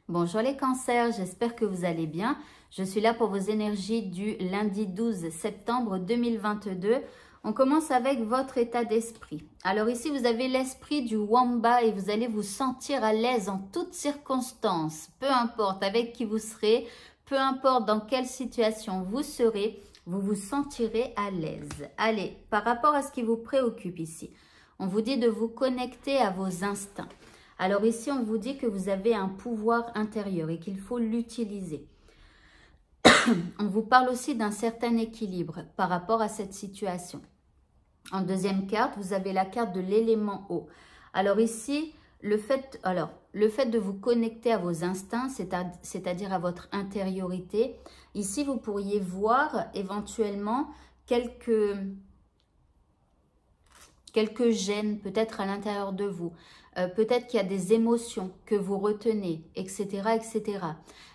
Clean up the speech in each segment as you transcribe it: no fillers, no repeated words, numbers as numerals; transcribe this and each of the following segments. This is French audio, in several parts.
Bonjour les cancers, j'espère que vous allez bien. Je suis là pour vos énergies du lundi 12 septembre 2022. On commence avec votre état d'esprit. Alors ici, vous avez l'esprit du Wamba et vous allez vous sentir à l'aise en toutes circonstances. Peu importe avec qui vous serez, peu importe dans quelle situation vous serez, vous vous sentirez à l'aise. Allez, par rapport à ce qui vous préoccupe ici, on vous dit de vous connecter à vos instincts. Alors ici, on vous dit que vous avez un pouvoir intérieur et qu'il faut l'utiliser. On vous parle aussi d'un certain équilibre par rapport à cette situation. En deuxième carte, vous avez la carte de l'élément eau. Alors ici, le fait de vous connecter à vos instincts, c'est-à-dire à votre intériorité, ici, vous pourriez voir éventuellement quelques gênes peut-être à l'intérieur de vous. Peut-être qu'il y a des émotions que vous retenez, etc., etc.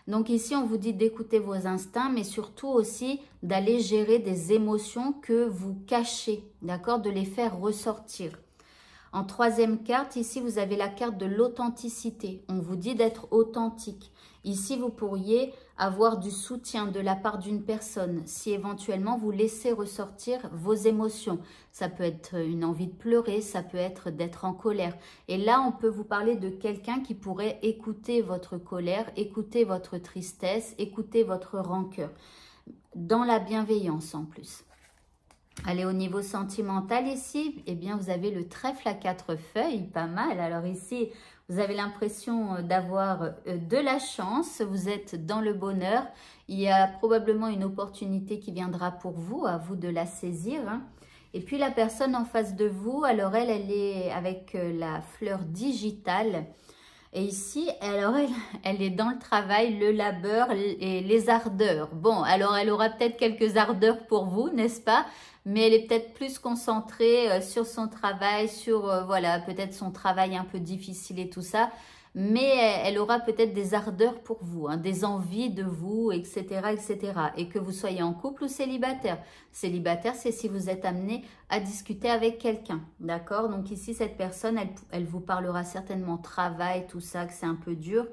Donc ici, on vous dit d'écouter vos instincts, mais surtout aussi d'aller gérer des émotions que vous cachez, d'accord? De les faire ressortir. En troisième carte, ici, vous avez la carte de l'authenticité. On vous dit d'être authentique. Ici, vous pourriez avoir du soutien de la part d'une personne si éventuellement vous laissez ressortir vos émotions. Ça peut être une envie de pleurer, ça peut être d'être en colère. Et là, on peut vous parler de quelqu'un qui pourrait écouter votre colère, écouter votre tristesse, écouter votre rancœur. Dans la bienveillance en plus. Allez, au niveau sentimental ici, eh bien, vous avez le trèfle à 4 feuilles, pas mal. Alors ici, vous avez l'impression d'avoir de la chance, vous êtes dans le bonheur. Il y a probablement une opportunité qui viendra pour vous, à vous de la saisir. Et puis la personne en face de vous, alors elle est avec la fleur digitale. Et ici, alors elle est dans le travail, le labeur et les ardeurs. Bon, alors elle aura peut-être quelques ardeurs pour vous, n'est-ce pas? Mais elle est peut-être plus concentrée sur son travail, sur voilà, peut-être son travail un peu difficile et tout ça. Mais elle aura peut-être des ardeurs pour vous, hein, des envies de vous, etc., etc. Et que vous soyez en couple ou célibataire. Célibataire, c'est si vous êtes amené à discuter avec quelqu'un, d'accord? Donc ici, cette personne, elle vous parlera certainement travail, tout ça, que c'est un peu dur.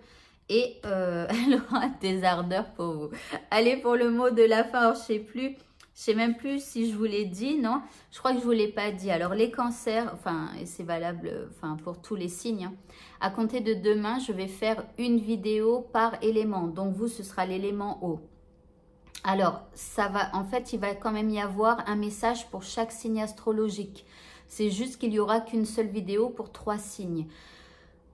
Et elle aura des ardeurs pour vous. Allez, pour le mot de la fin, alors, je sais même plus si je vous l'ai dit, non? Je crois que je ne vous l'ai pas dit. Alors, les cancers, enfin, et c'est valable pour tous les signes, hein. À compter de demain, je vais faire une vidéo par élément. Donc, vous, ce sera l'élément eau. Alors, ça va, en fait, il va quand même y avoir un message pour chaque signe astrologique. C'est juste qu'il n'y aura qu'une seule vidéo pour 3 signes.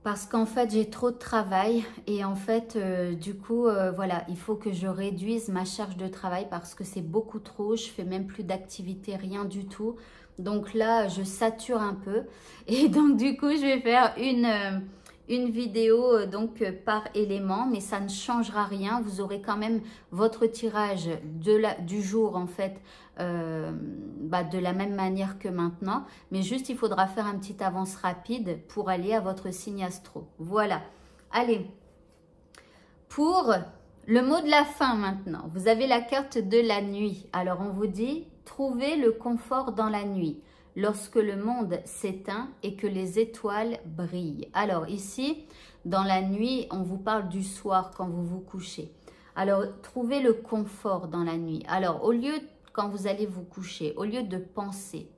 Parce qu'en fait, j'ai trop de travail et en fait, du coup, voilà, il faut que je réduise ma charge de travail parce que c'est beaucoup trop. Je fais même plus d'activité, rien du tout. Donc là, je sature un peu. Et donc, du coup, je vais faire une vidéo par élément, mais ça ne changera rien. Vous aurez quand même votre tirage du jour, en fait, de la même manière que maintenant. Mais juste, il faudra faire un petit avance rapide pour aller à votre signe astro. Voilà. Allez. Pour le mot de la fin maintenant, vous avez la carte de la nuit. Alors, on vous dit, trouvez le confort dans la nuit. Lorsque le monde s'éteint et que les étoiles brillent. Alors ici, dans la nuit, on vous parle du soir quand vous vous couchez. Alors, trouvez le confort dans la nuit. Alors, au lieu, quand vous allez vous coucher, au lieu de penser,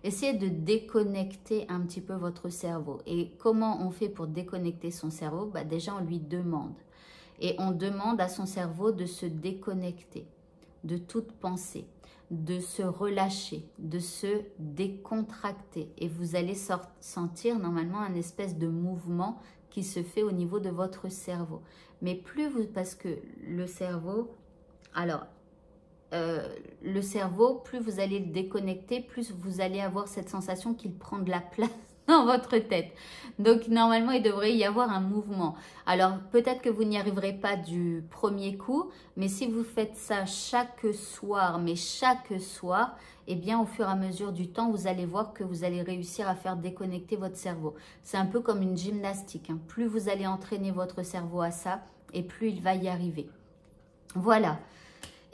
essayez de déconnecter un petit peu votre cerveau. Et comment on fait pour déconnecter son cerveau? Déjà, on lui demande. Et on demande à son cerveau de se déconnecter de toute pensée, de se relâcher, de se décontracter. Et vous allez sentir normalement un espèce de mouvement qui se fait au niveau de votre cerveau. Mais plus vous, parce que le cerveau, alors, le cerveau, plus vous allez le déconnecter, plus vous allez avoir cette sensation qu'il prend de la place dans votre tête. Donc, normalement, il devrait y avoir un mouvement. Alors, peut-être que vous n'y arriverez pas du premier coup, mais si vous faites ça chaque soir, eh bien, au fur et à mesure du temps, vous allez voir que vous allez réussir à faire déconnecter votre cerveau. C'est un peu comme une gymnastique, hein. Plus vous allez entraîner votre cerveau à ça, et plus il va y arriver. Voilà.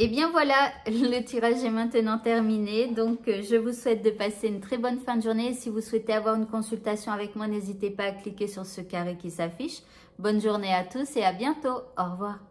Et bien voilà, le tirage est maintenant terminé. Donc, je vous souhaite de passer une très bonne fin de journée. Si vous souhaitez avoir une consultation avec moi, n'hésitez pas à cliquer sur ce carré qui s'affiche. Bonne journée à tous et à bientôt. Au revoir.